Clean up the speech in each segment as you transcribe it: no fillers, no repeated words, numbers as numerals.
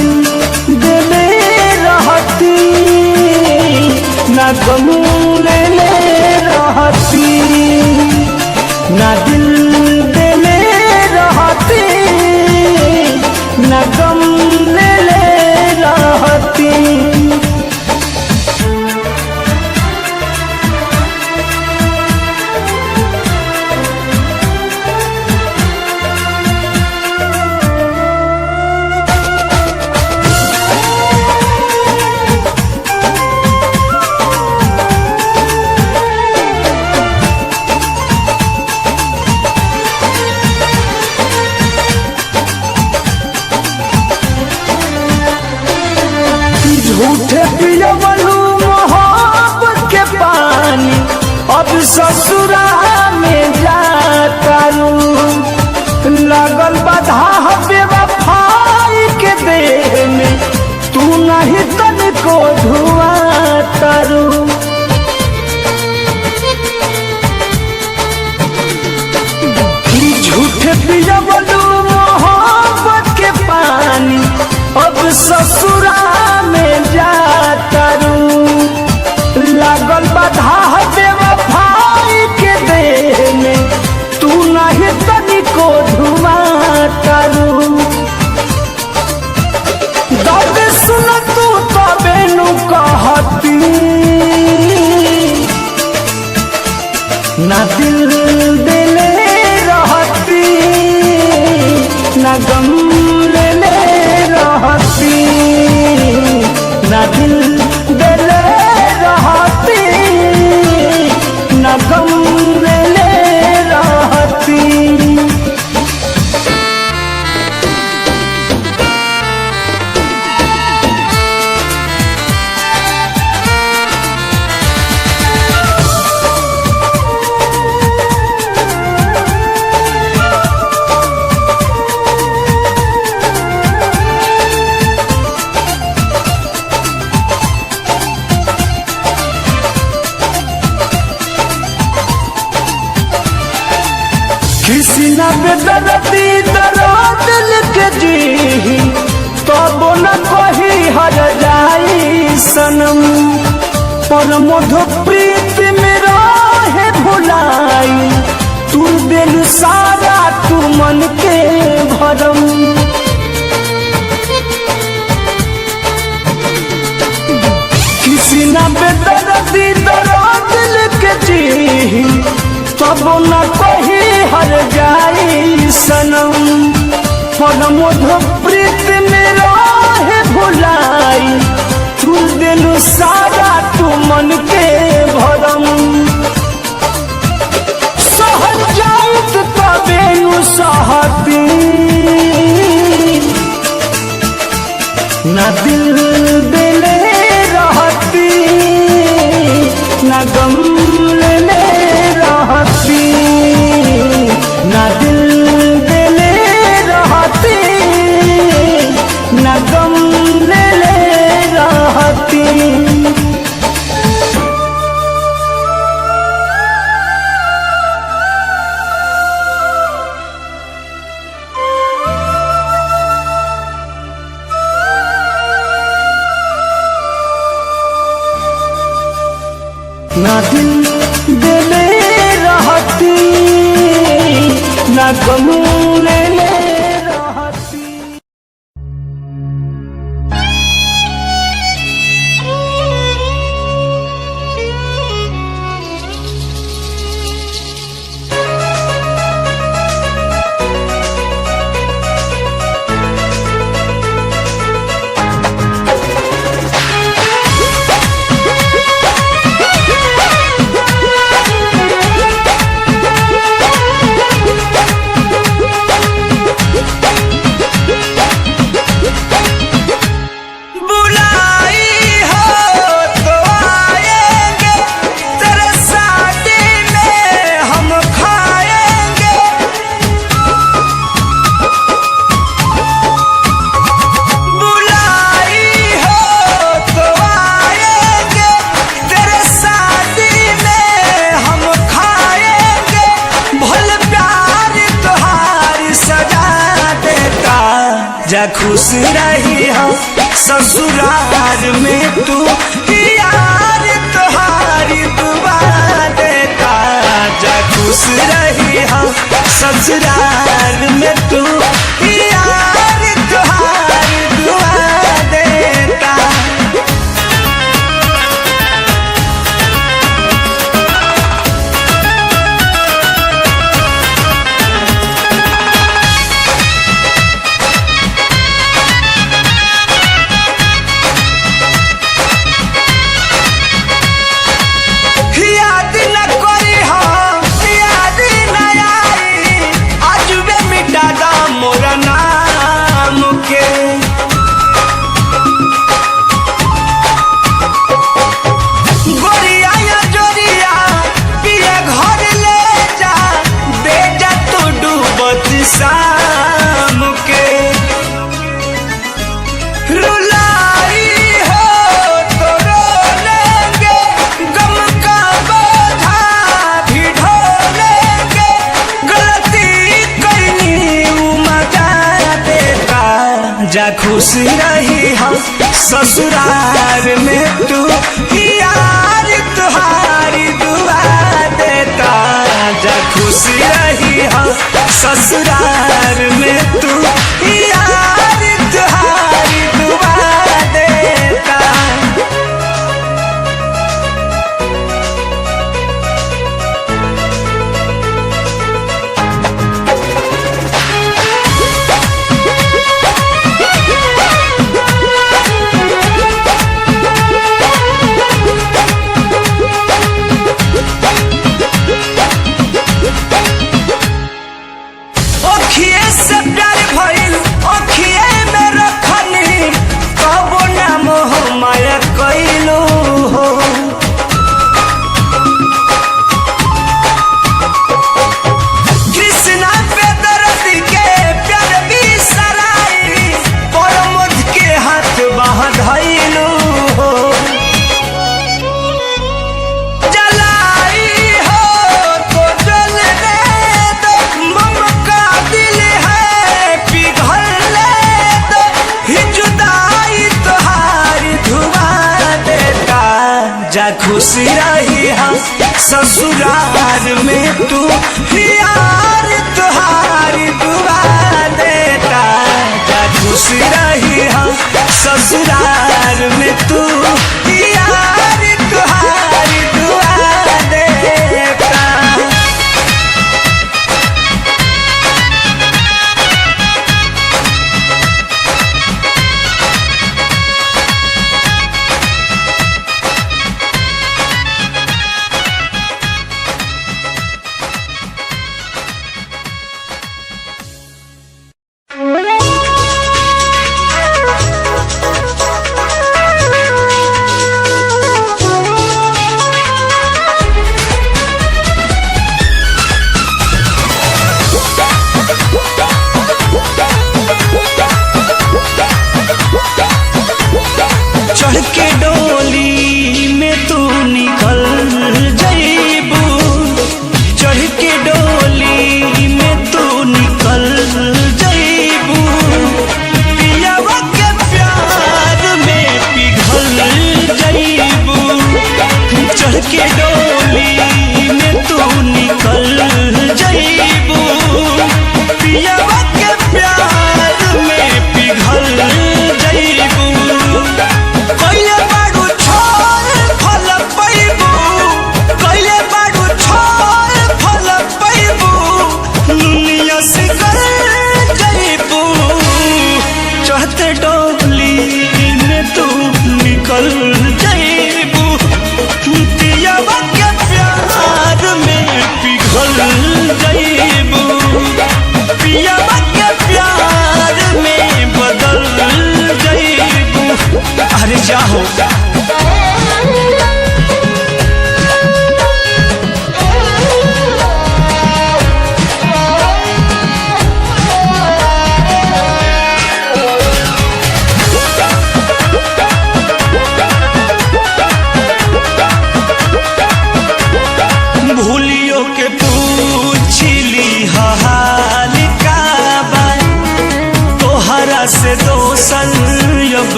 दिल देले रहती ना गम लेले रहती, ना दिल देले रहती ना गम लेले रहती। झूठे पियवलू मोहब्बत के पानी, अब ससुरा में जातारू। लगल बाधा बेवफाई के देह में, तू नहीं तनिको धुआं तारू। झूठे पियवलू मोहब्बत के पानी, अब ससुरा में जातारू। लागल बाधा बेवफाई के देह में, तू नहीं तनिको धुआं तारू। दर्द सुन तू तबे नु कहती, ना दिल देले रहती ना गम लेले रहती, ना दिल देले रहती ना गम लेले रहती। किसी न बेदर्दी दर्द लिख जी, तब न कही हर जाई सनम। पर मधु प्रीत में रहे भुलाई, तू दिल सारा तू मन के भरम। किसी न बेदर्दी दर्द लिख जी, तब न कही हर जाई सनम। पर मधु प्रीत में रहे भुलाई, तू दिल सारा तू मन के भरम। सहल जाइत तबे नु सहती, ना दिल देले रहती ना गम लेले रहती, ना दिल देले रहती ना गम लेले रहती। ना दिल देले रहती ना गम लेले रहती। जा खुश रही हम ससुराल में तू यार तुहारी दुआ देता जा खुश रही हो ससुराल में तू यार तुहारी दुआ देता। शाम के रुलाई हो तो रो लेंगे गम का बोझा भी ढो लेंगे गलती कहीं मजा देता जा खुश रही हो ससुराल में तू यार तुहारी दुआ देता जा खुश रही हो ससुराल में तू यार तुहारी दुआ देता। जा खुश रही हो ससुराल में तू यार तुहारी दुआ देता जा खुश रही हो ससुराल में तू यार तुहारी दुआ देता। चढ़ के डोली में तू निकल जइबू चढ़ के डोली में तू निकल जइबू पियवा के प्यार में पिघल जइबू चढ़ के डोली में तू निकल जइबू पियवा के प्यार में पिघल जइबू। कैले बाडू छोड़ फल पैबू कैले बाडू छोड़ फल पैबू दुनिया से कर जइबू चढ़ते डोली में तू निकल जइबू पियवा के प्यार में पिघल जइबू पियवा के प्यार में बदल जइबू। अरे जाओ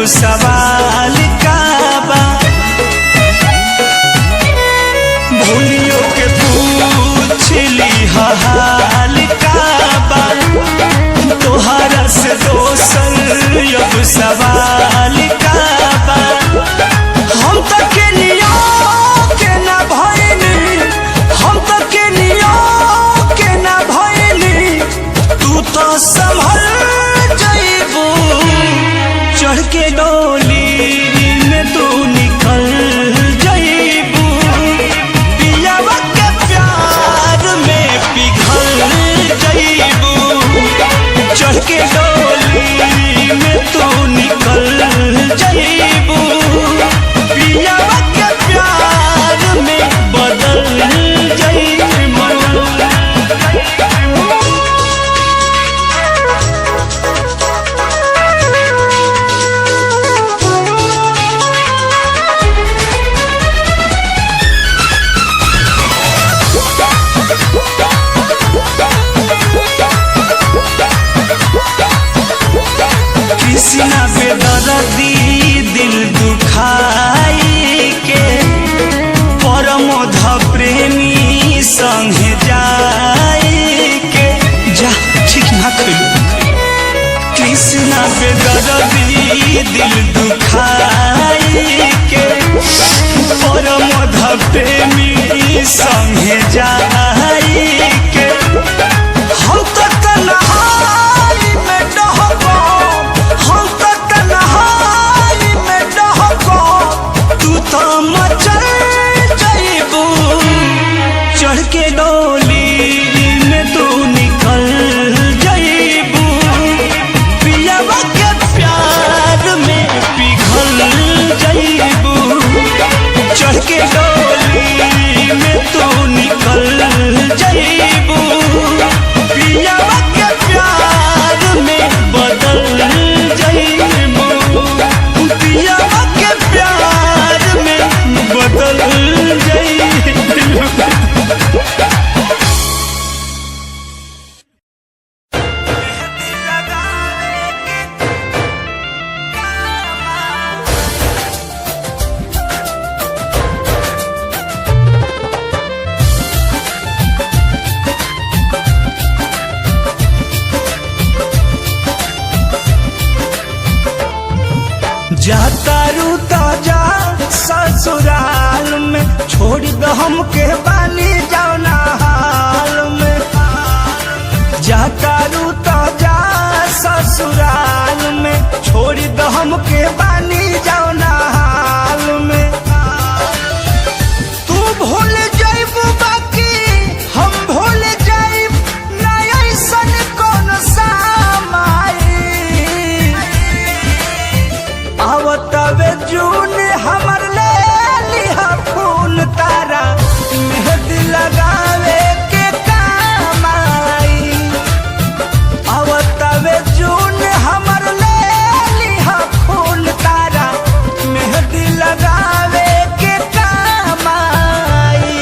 सवाल का बा भूलियो के पूछली हाल का बा तोहरा से दोसर अब सवाल का बा हम तो केनिया के ना भइली हम तो केनिया के ना भइली तू तो संभल जाइबू चढ़ के डोली में तू निकल जाइबू पियावा के प्यार में पिघल जाइबू चढ़ के डोली में तू निकल जाइबू पियावा के प्यार में बदल जाइबू। कृष्णा बेदर्दी दिल दुखाई के परमोध प्रेमी संगे जाई के जा ठीक ना कइलू कृष्णा बेदर्दी दिल दुखाई के परमोध प्रेमी संगे जाई के हम तो तन्हाई में डहबो हम तो तन्हाई में डहबो तू तो मचल जाइबू चढ़ के डोली में तू निकल जाइबू पियावा के प्यार में पिघल जाइबू चढ़ के डोली में तू निकल जाइबू पियावा के प्यार में बदल जाइबू पियावा के प्यार में बदल जाइबू। जातारू ताजा ससुराल में छोड़ दो हमके बानी जाओ ना हाल में जातारू ताजा ससुराल में छोड़ दो हमके बानी जाओ ना हाल में तू भूल जाइबू बाकी हम भूल जाइब ना ऐसन कौन सामाई आवतवे जून हमर ले लिहा फूल तारा मेहंदी लगावे के काम आई आवतवे जून हमर ले लिहा फूल तारा मेहंदी लगावे के काम आई।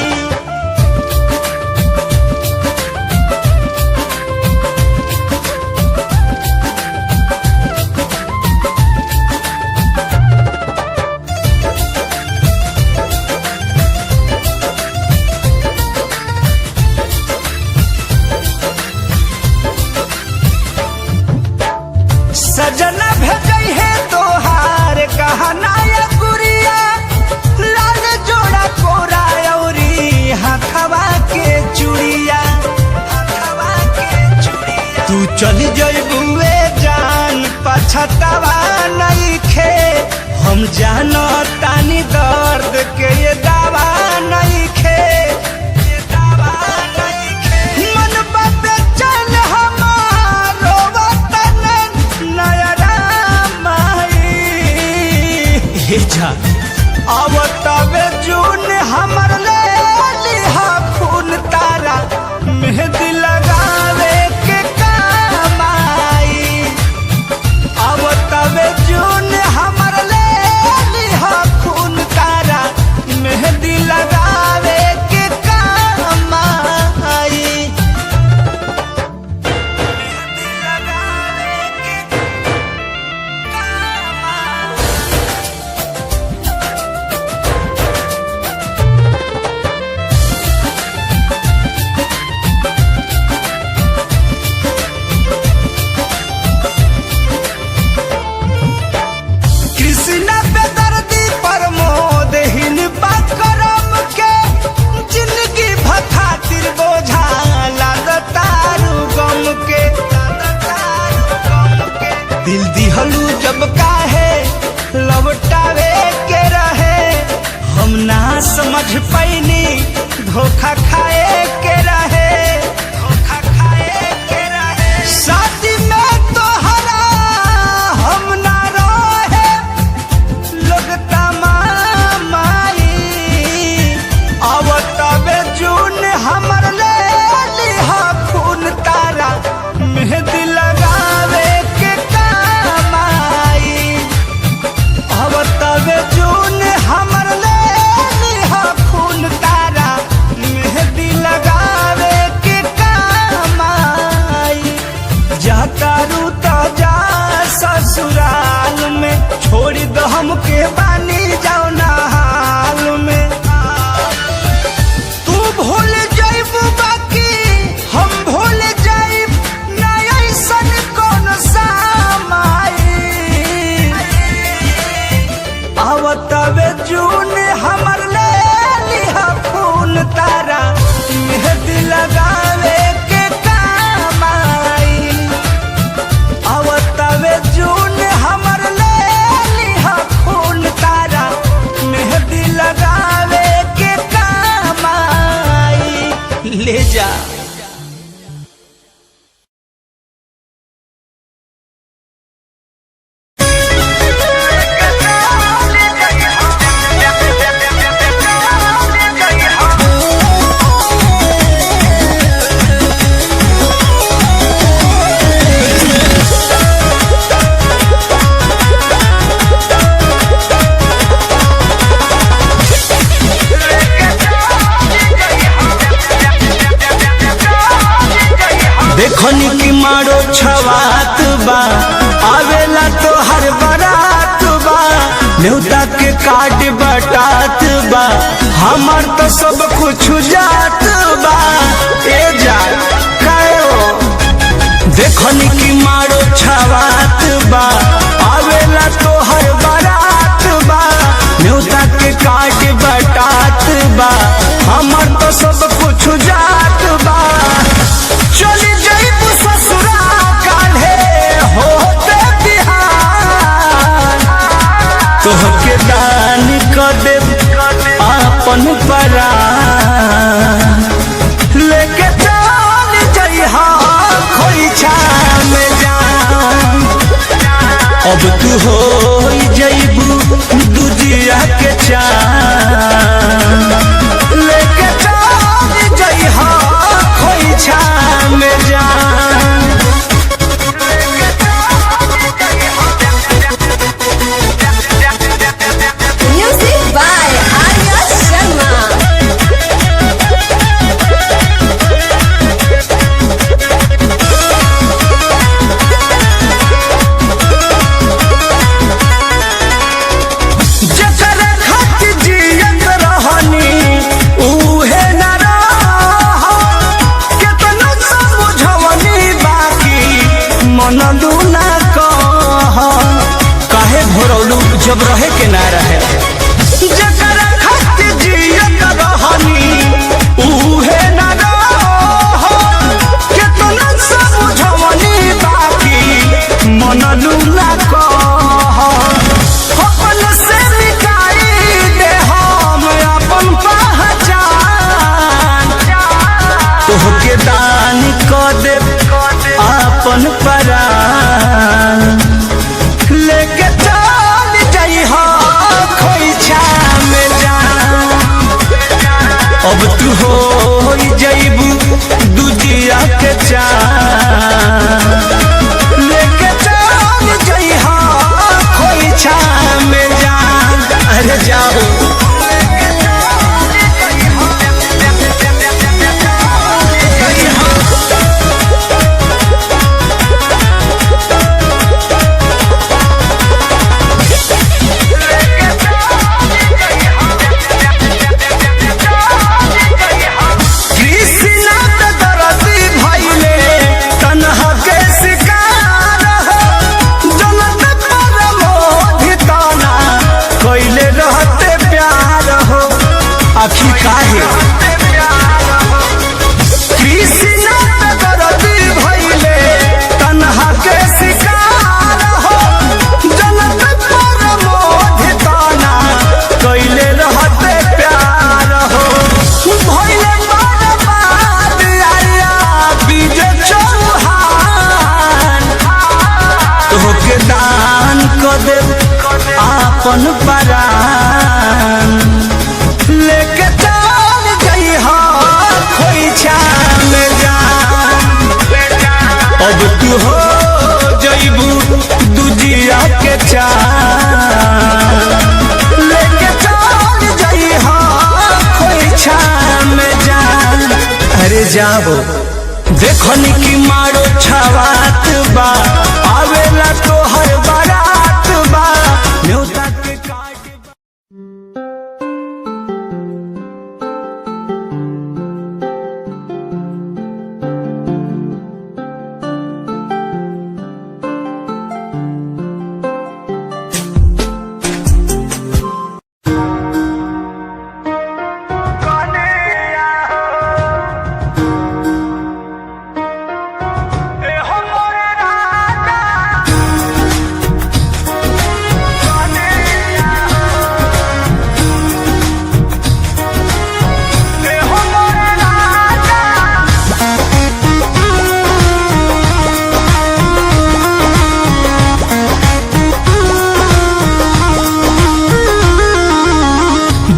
सजना भेजई है तोहार कहना या गुड़िया लाल जोड़ा कोरा औरी हाथवा के चूड़िया तू चली जइबुए जान पछतावा नइखे हम जानो तानी दर्द के ये दावा नइखे मन बात चल हमारो वतन नयरा माई हे जा आवतवे जून हमर ले लिहा फूल तारा मेहंदी लगावे के काम आई आवतवे जून हमर ले लिहा फूल तारा मेहंदी लगावे के काम आई। मेहंदी लगावे के काम आई। दिहलू जब काहे लौटावे के रहे, हम ना समझ पैनी धोखा खाए के रहे, धोखा खाए के रहे। शादी में तोहरा हम ना रहे लोग तमामाई, अब तबे जून हमर ले लिहा खून तारा मेहंदी लगावे के काम आई, अब तबे जून हमर ले लिहा खून तारा मेहंदी लगावे के काम आई। जाता रूता जा ससुराल में, छोड़ दो हमके बानी जाओ ना हाल में। तू भूल जाइब बाकी हम भूल जाइब ना, ऐसन कौन सामाई। अब तबे जून हमर ले लिहा खून तारा मेहंदी लगावे के काम आई, अब तबे जून हमर ले लिहा खून तारा मेहंदी लगावे के काम आई। ले जा देखनी की मारो छवात बा, आवेला तो हर बारात बा, न्योता के कार्ड बटात बा, हमार तो सब कुछ जात बा। ए जा कायो देखनी की मारो छवात बा, आवेला तो हर बारात बा, न्योता के कार्ड बटात बा, हमार तो सब कुछ जात बा। चली जाइब ससुरा काल्हे होते बिहान, तोहके दान क देब आपन परान, लेके चल जइहा खोइछा में जान। अब तू हो जइबू दुजिया के चान, लेके चल जइहा खोइछा में जान। Music by Arya Sharma. जकर खातिर जियत रहनी उहे न रह, केतनो समझवनी बाकी मनलू ना कह। काहे भरौलू जब रहे के ना रहे, जकर खातिर जियत रहनी उहे न रह, केतनो समझवनी बाकी मनलू ना कह। अपन से मिटाई दे हम अपन पहचान, तोहके दान क देब आपन परान, लेके चल जइहा खोइछा में जान। अब तू हो जइबू दुजिया के चान, लेके चल अपन परान लेके चल गई हो खोइछा में जान। अब तू हो जइबू दुजिया के चान लेके चल गई हो खोइछा में जान। अरे जाओ देखनी की मारो छवात बा आवेला तो हर बारात बा न्योता के काट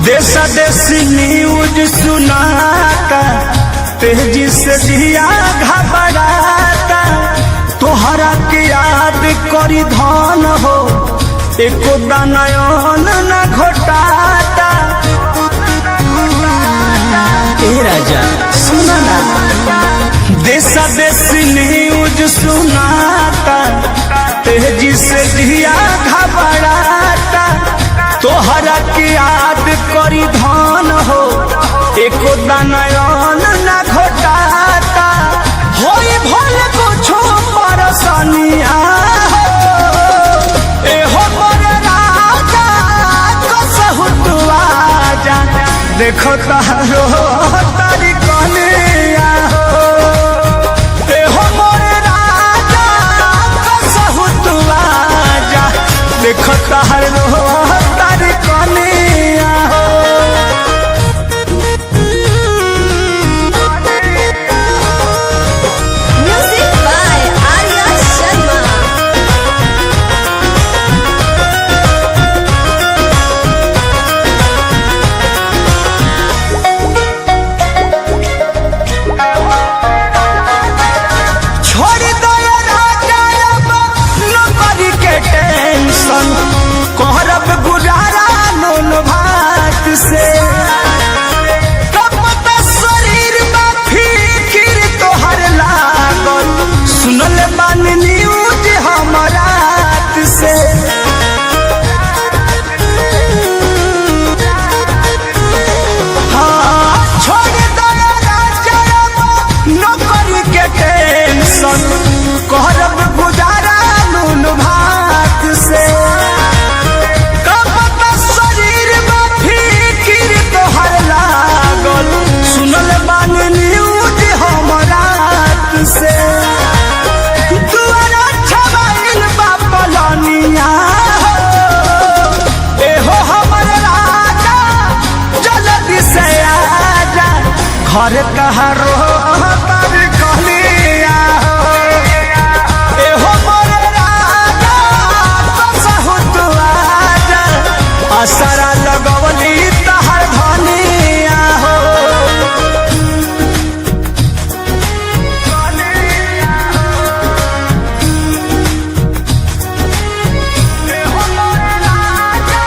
देशा देशी न्यूज सुनाता तेजी से जिया घबराता तोहरा के याद करी धन हो एको दानयन न घोटाता। ए राजा सुना ना देशा देशी न्यूज सुनाता तेजी से जिया घबराता तोहरा के याद करी धन हो एको दानयन न घोटाता होई भल कुछो परसनिया एहो मोर राजा कसहु तू आजा देखो तारो तारी कनिया हो एहो मोर राजा कसहु तू आजा देखो तारो तारी कनिया हो। Music by Arya Sharma. छोड़ दो राजा अब नौकरी के टेंशन कोहरब गुजारा नून भात से तब तो शरीर में फिकिर तोहर लागल सुनल बान न्यूज हमारा से हाँ छोड़ दो राजा अब नौकरी के टेंशन कोहरब गुजारा नून भात से कब तो शरीर में फिकिर तोहर लागल सुनल बान न्यूज हमरा से दुआरा छबाइल बा पलनिया एहो हमर राजा जल्दी से आजा घर कहारो तारी कहलिया एहो मोर राजा कसहु तू आजा असरा लगवली तहर धनिया हो। एहो मोर राजा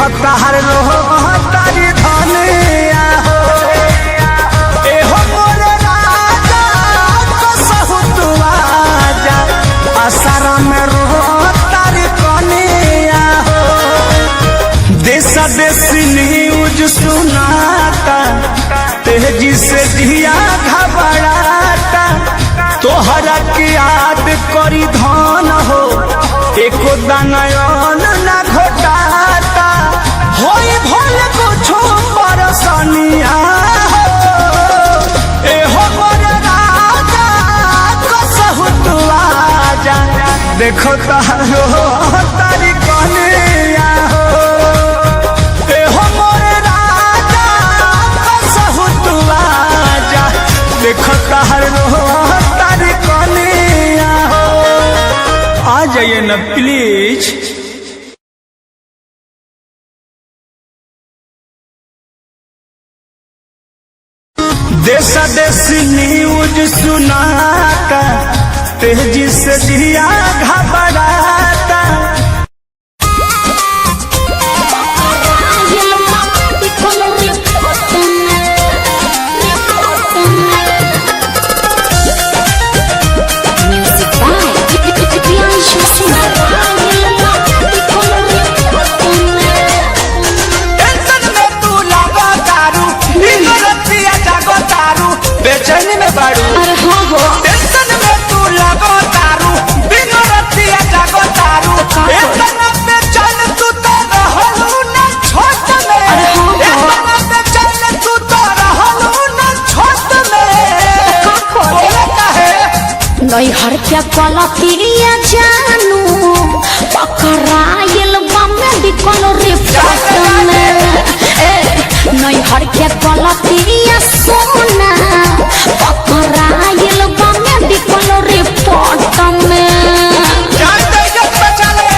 देखता हर तारी धनिया हो ए हो मोरे राजा कसहु तू आजा असर में तारी कनिया हो देशा देशी न्यूज सुनाता तेजी से दिया घबराता तोहरा के याद करी धन हो एको दानयन ना घोटाता होई भल कुछो परसनिया हो ए हो मोरे राजा कसहु तू आजा देखो तारो तारी कनिया हो ए हो मोरे राजा कसहु तू आजा देखो तारो तारी कनिया हो आ जाइए न प्लीज। देशा देशी न्यूज सुनाता तेजी से दिया घबराता बेचैनी में बाड़ू टेंशन में तू लगो तारू बिना रतिया जागो तारू इतना बेचैन तू तो रहलू ना छोट में इतना बेचैन तू तो रहलू ना छोट में बोले काहे नई हर क्या कला तिरिया जानू पकड़ाइल बम्मे बिकल रिपोर्ट में नई हर क्या कला तिरिया सोना पकड़ाइल बम्मे बिकल रिपोर्ट में जानते जब बचा ले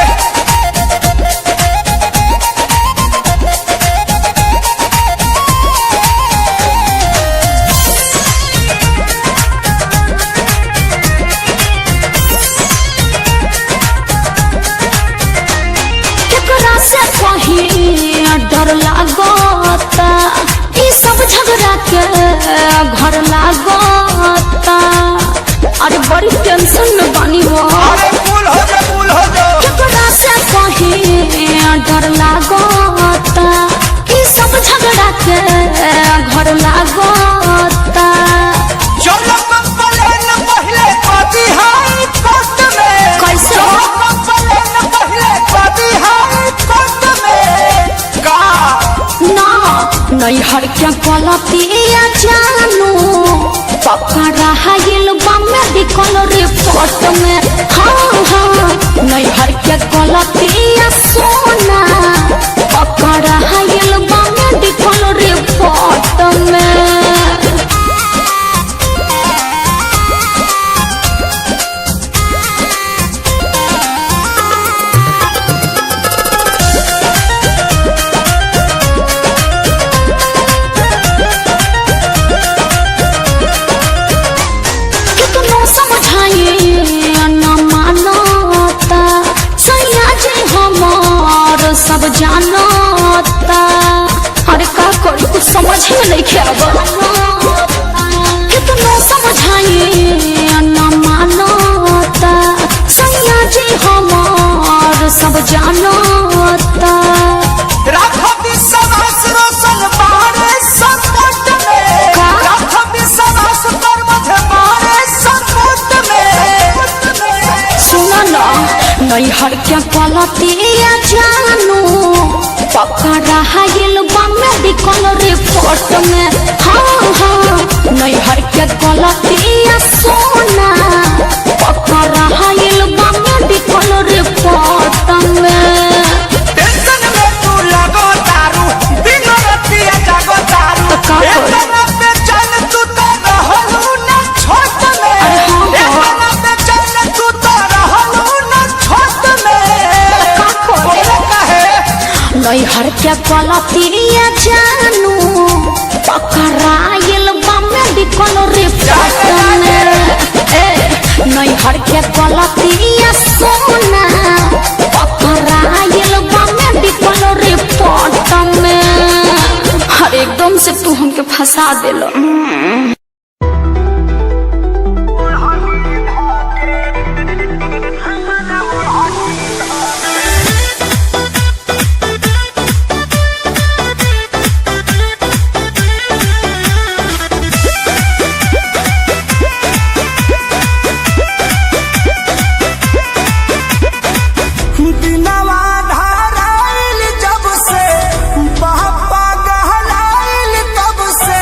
केकरा से कहीं डर लागता ई सब झगड़ा के घर लागता अरे बड़ी टेंशन में बानी हो अरे फूल हो जा केकरा से कहीं डर लागता ई सब झगड़ा के घर लागता चलो कंप्लेन पहले पाती हाई कोर्ट में कैसे? चलो कंप्लेन पहले पाती हाई कोर्ट में का ना नहीं हर क्या गलतिया जानू पकड़ा हाइल बम्मे बिकल रिपोर्ट में हाँ नहीं हर क्या गलतिया सोना पकड़ा हाइल बम्मे बिकल रिपोर्ट में कितनो समझाइए न मानता सैया जी हमार सब जानता अरे का करी कुछ समझ में नहीं खेब कितनो समझाइए न मानता सैया जी हमार सब जानता राखो विश्वास रोशन बारे संकट में का? राखो विश्वास पर मुझे बारे संकट में सुना ना नहीं हर क्या गलतिया जानू पकड़ा हाइल बम्मे बिकल रिपोर्ट में हाँ नहीं हर क्या गलतिया सोना पकड़ा हाइल बम्मे बिकल रिपोर्ट में टेंशन में तू लगो तारू बिना रतिया जागो तारू तो का करी? इतना बेचैन तू तो रहलू ना छोट में अरे हाँ। इतना बेचैन तू तो रहलू ना छोट में का करी? बोले काहे नहीं हर क्या गलतिया जानू पकड़ाइल बम्मे बिकल रिपोर्ट में नहीं हर क्या गलतिया सोना पकड़ाइल बम्मे बिकल रिपोर्ट फंसा दिलो। दिनवा धाराइल जब से, बापा गहलाइल तब से,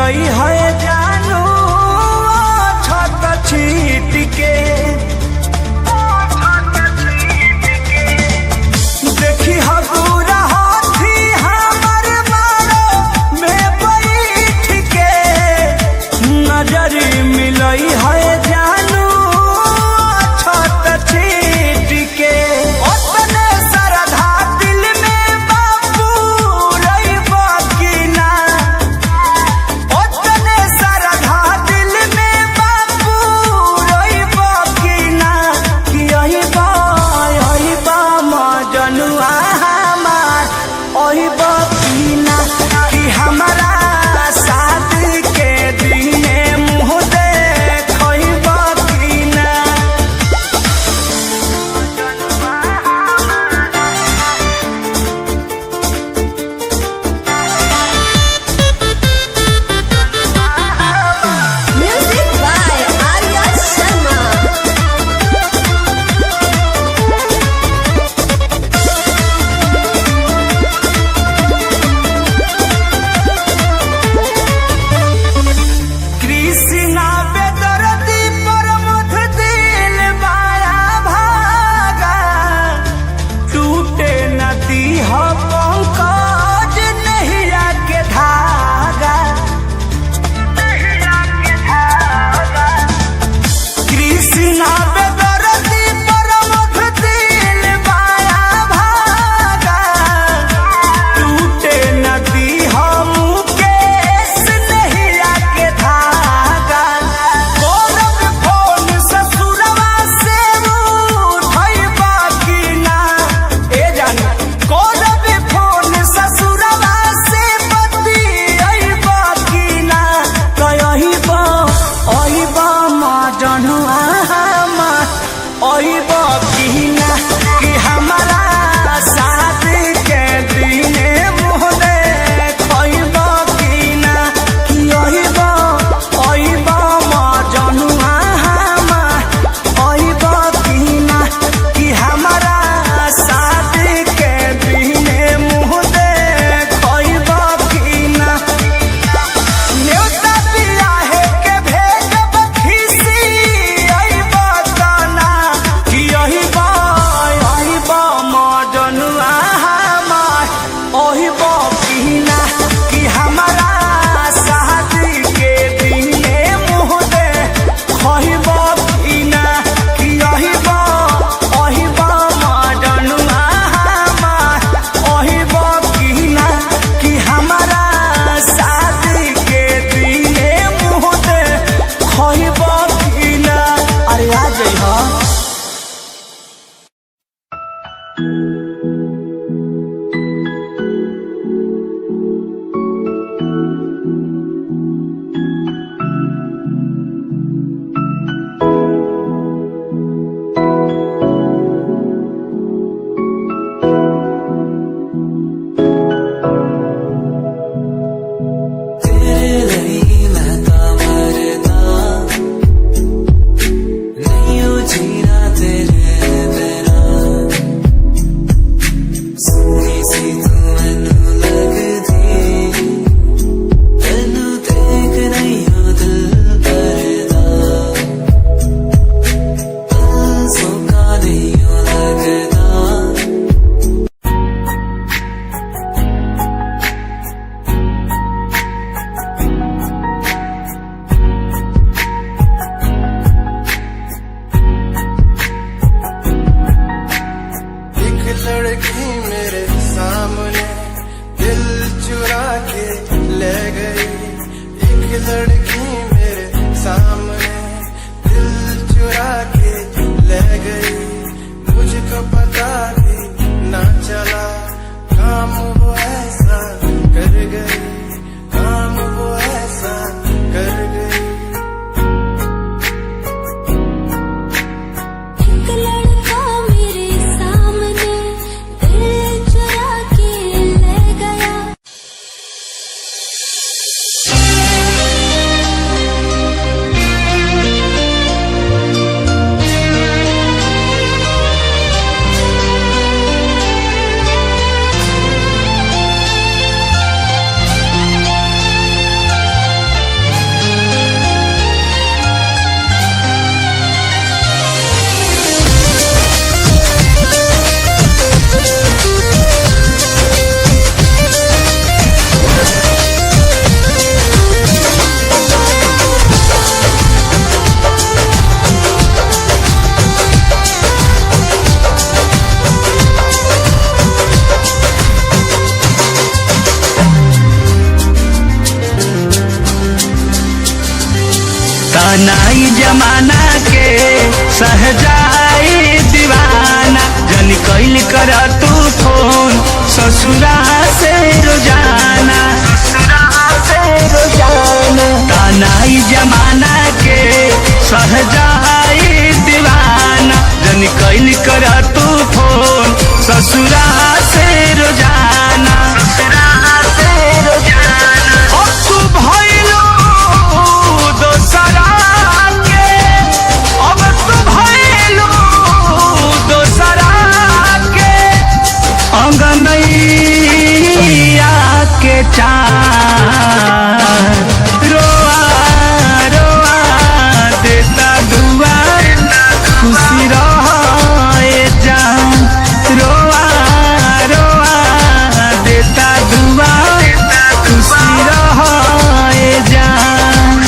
मिलई है जानू छत छीट के देखी हबूरा हाथी हमर मारो में बैठ के नजरी मिलई है जानू छत छीट के ओतने सरधा दिल में बाबू रही बाकी ना ओतने जमाना के सहजाई दीवाना जन कैल कर तू फोन ससुरा से रोजाना तानाई जमाना के सहजाई दीवाना जन कैल कर तू फोन ससुरा से रोजाना अब तू भइलो दोसरा के अब तू भइलो दोसरा के अंगनैया के चार रोआ रोआ देता दुआ खुशी रहे जान रोआ रोआ देता दुआ खुशी रहे जान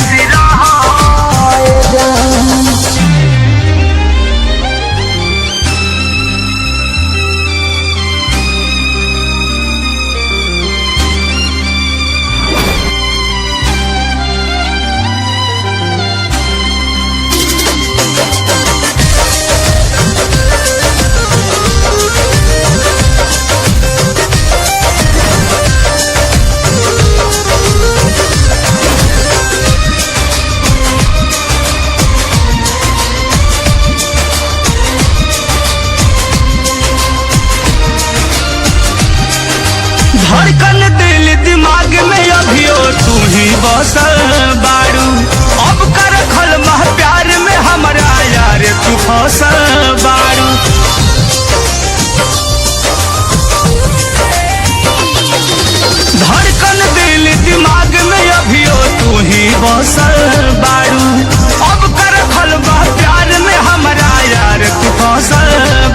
धड़कन दिल दिमाग में अभियो तू ही बसल बारू अब कर खल मह प्यार में हमरा यार तू फसल बारू धड़कन दिल दिमाग में अभियो तू ही बसल बारू अब कर खल मह प्यार में हमरा यार तू फसल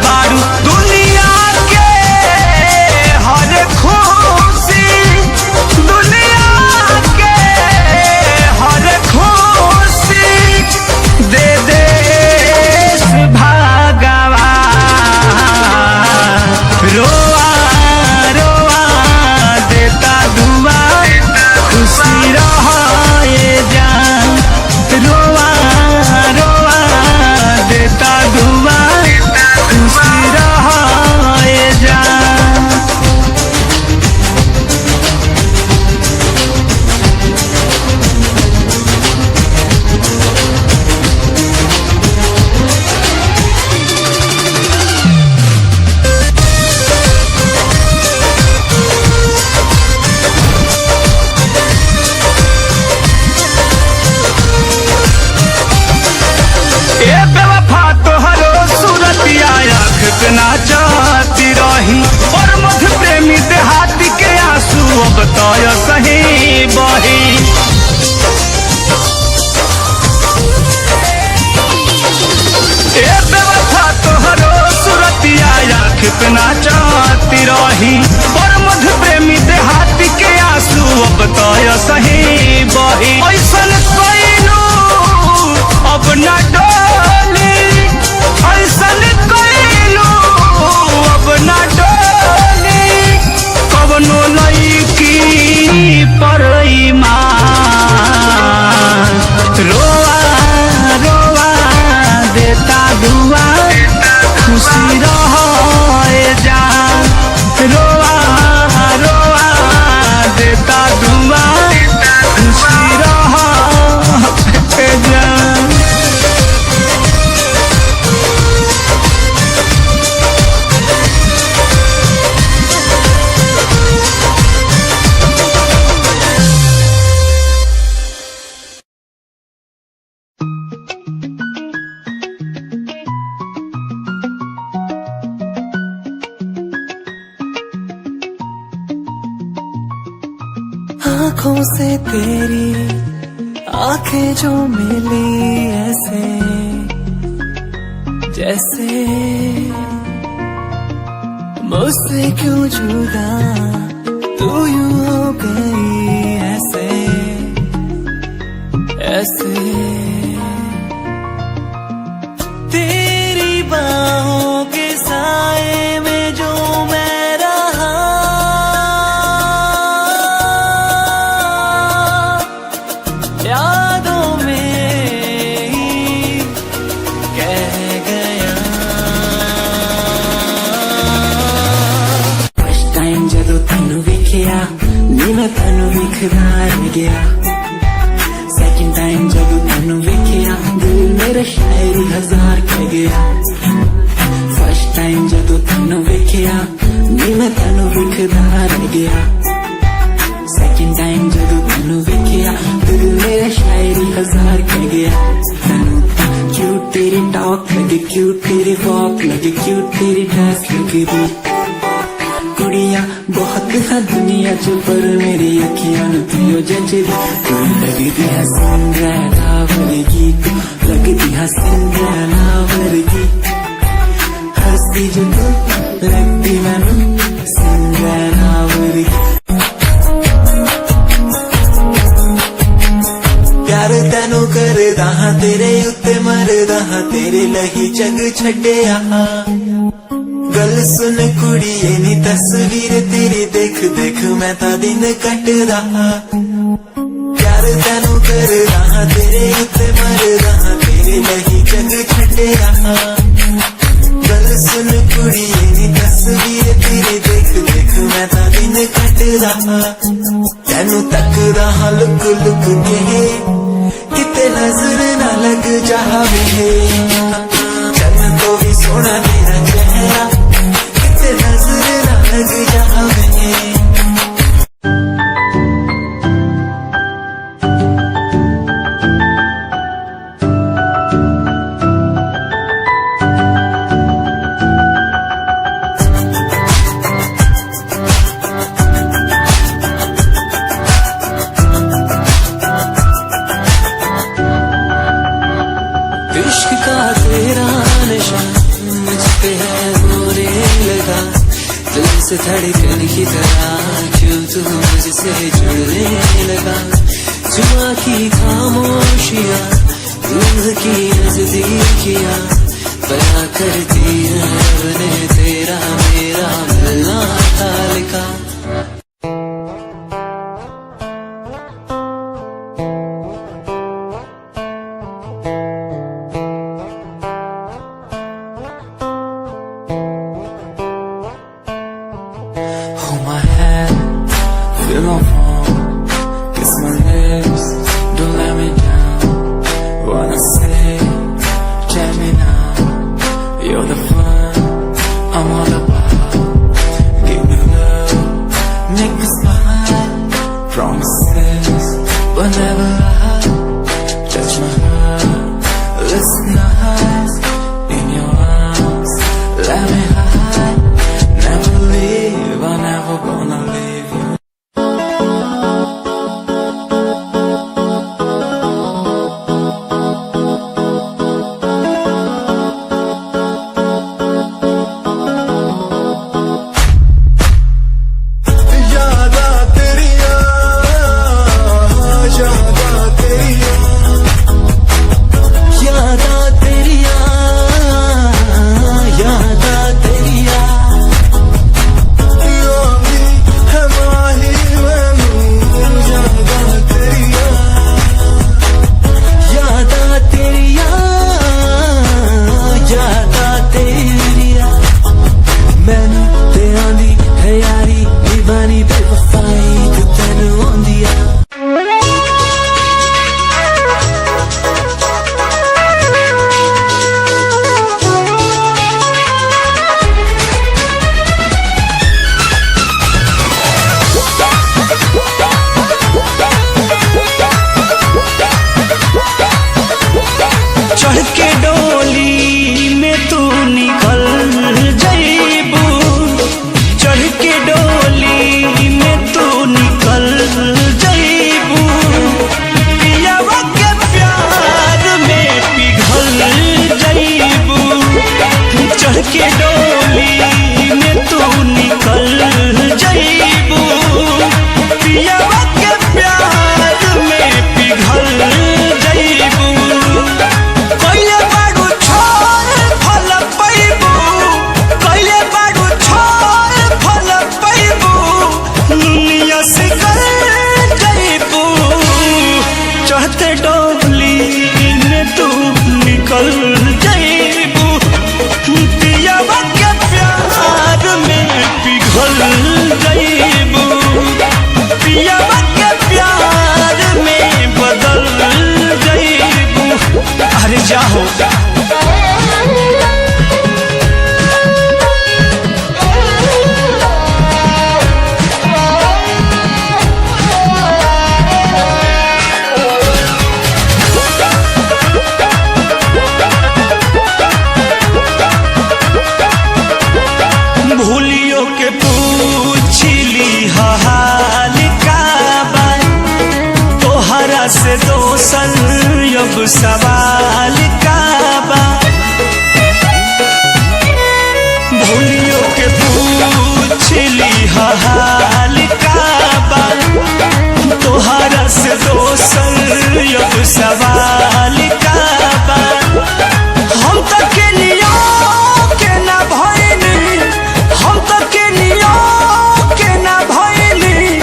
बारू दुनिया के हर खुशी दुनिया के हर खुशी दे देश भगवान रोआ रोआ देता दुआ खुशी रहे जान रोआ रोआ देता दुआ खुशी रहे जान ए बेवफा तोहरो सूरतिया आँख पे नाचती रही और मध प्रेमी देहाती के आंसू अब तय सही बही ए बेवफा तोहरो सूरतिया आँख पे नाचती रही और मध प्रेमी देहाती के आंसू अब तय सही बही ऐसन कइलू अब न डोली ऐसन कइलू अब न डोली कवनो लईकी पर ईमान रोआ रोआ देता दुआ खुशी रहे जान रोआ रोआ देता दुआ खुशी रहे जान आँखों से तेरी आंखें जो मिली ऐसे जैसे मुझसे क्यों जुदा तू यूं हो गई ऐसे ऐसे तेरी बाहों के साए में जो मैं रहा यादों में ही विखदा रह गया सेकंड टाइम जब तेनू वेखिया दिल मेरा शायरी हजार कह गया फर्स्ट टाइम जब तेनू वेखिया नी मैं तेनू विखदा रह गया सेकंड टाइम जब तेनू वेखिया दिल मेरा शायरी हजार कह गया तेनू क्यूट तेरी टॉक लगे क्यूट तेरी वॉक लगे क्यूट तेरी ड्रेस लगे दी कुड़िया बहुत है दुनिया च पर मेरी अखियां तुझो जचदी तू लगदी है सिंड्रेला वर्गी तू लगदी है सिंड्रेला वर्गी हंसदी जो तू लगदी मैनू सिंड्रेला वर्गी प्यार तेनू करदा हां तेरे उत्ते मरदा हां तेरे लही जग छड्डिया गल सुन कुड़िए नी तस्वीर तेरी देख देख मैं ता दिन कटदा प्यार तेनू करदा हां तेरे उत्ते मरदा हां तेरे लही जग छड्डिया गल सुन कुड़िए नी तस्वीर तेरी देख देख मैं ता दिन कटदा तेनू तकदा हां लुक लुक के किते नजर ना लग जावे चन्न तो भी सोना तेरा चेहरा किते नजर ना लग जावे इश्क का तेरा नशा मुझ पे है होने लगा दिल से धड़कन की तरह क्यों तू मुझसे जुड़ने लगा जुआ की खामोशियां रूह की नजदीकियां बया करती है रब ने तेरा मेरा मिलना था लिखा Hold my hand, feel my palm, kiss my lips, don't let me down. Wanna say, tell me now, you're the fun I'm all about. Give me love, make me smile, promises will never lie. Touch my heart, listen nice, in your arms, let me hide. Never leave, I'm never gonna leave you. सवाल का बा भूलियो के पूछली हाल का बा तोहरा से दोसर अब सवाल का बा हम तक के लियो के ना भइली हम तक के लियो के ना भइली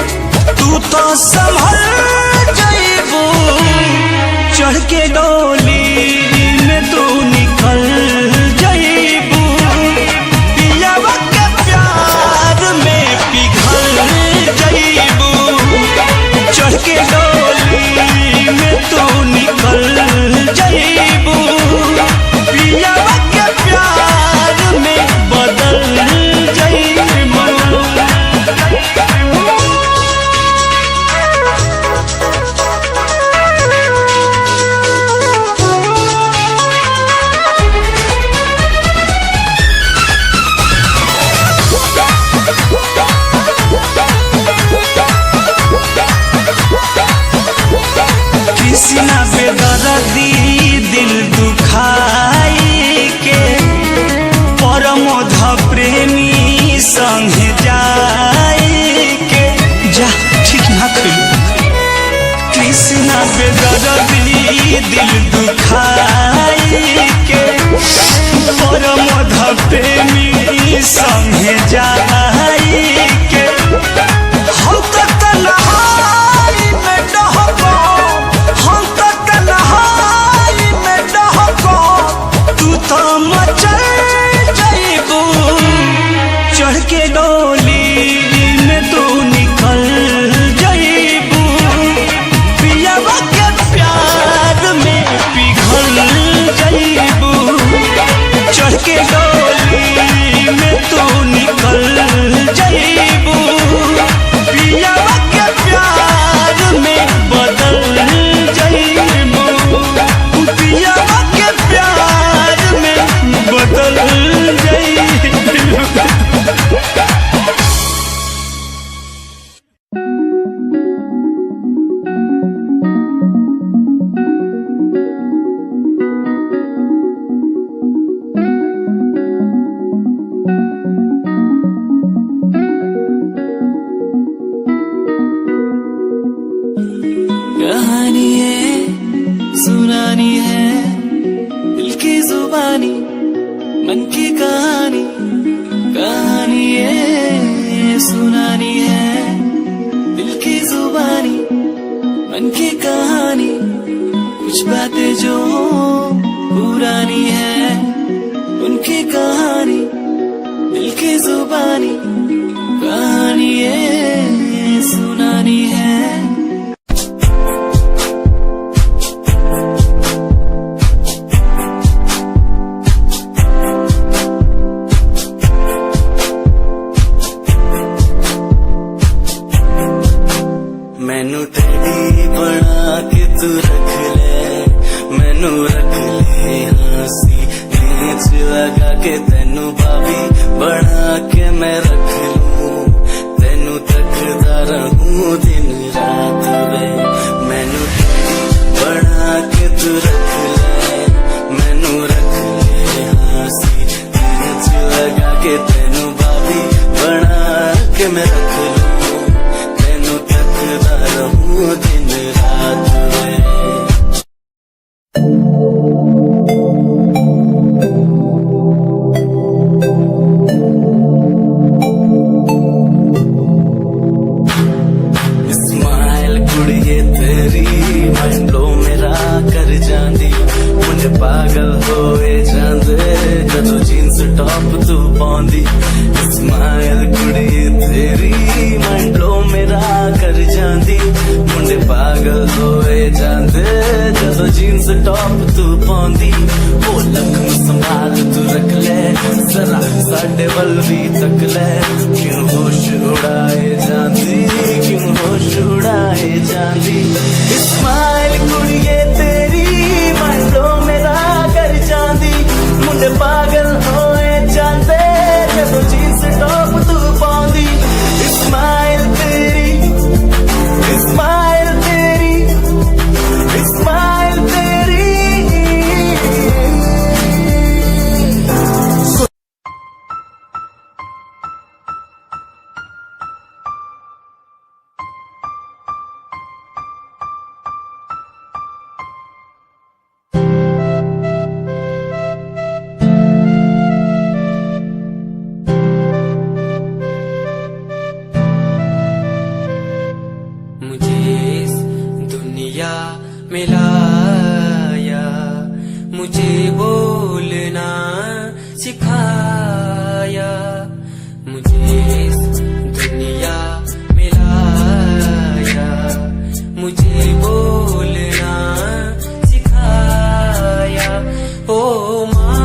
तू तो संभल जाइबू चढ़ के डोली में तू निकल जाइबू पियावा के प्यार में पिघल जाइबू चढ़ के डोली में तू निकल जाइबू पियावा के प्यार में बदल जाइबू कृष्णा बेदर्दी दिल दुखाई के परमोध प्रेमी संग जाई के जा ठीक ना कहियो कृष्णा बेदर्दी दिल दुखाई के परमोध प्रेमी संग जाई के हम तो तन्हाई में डहको हम तो तन्हाई में डहको तू तो मचल जाइबू चढ़ के डोली में तू निकल जाइबू पियावा के प्यार में पिघल जाइबू चढ़ के डोली में तू निकल जाइबू पियावा के प्यार में बदल जाइबू पियावा के प्यार में बदल जाइबू कहानी है सुनानी है दिल की जुबानी मन की कहानी कहानी है सुनानी है दिल की जुबानी मन की कहानी कुछ बातें जो पुरानी है उनकी कहानी दिल की जुबानी कहानी है सुनानी है मैनू टेडी बना के तू रख ले मैनू रख ले हंसी नीच लगा के तेनू भाभी बना के मैं रख लूं तेनू तकदा रहूं दिन रात वे मैनू टेडी बना के तू रख ले मैनू रख ले हंसी नीच लगा के तेनू भाभी बना के मैं रख लूं दिन रात स्माइल कुड़िए तेरी मंडलो मेरा कर जांदी मुझे पागल होए जांदे जदों जीन्स टॉप तू पाउंदी स्माइल कुड़िए तेरी मंडलो मेरा कर जांदी मुंडे पागल होए जांदे जदों जीन्स टॉप तू पाउंदी ओ लख संभाल तू रख ले जरा साडे वल भी तक ले क्यों होश उड़ाए जांदी क्यों होश उड़ाए जांदी स्माइल कुड़िए तेरी मंडो मेरा कर जांदी मुंडे पागल होए जांदे जदों जीन्स टॉप तू पाउंदी स्माइल तेरी स्माइल तेरी स्माइल तेरी सिखाया, मुझे इस दुनिया में लाया, मुझे बोलना सिखाया। ओ माँ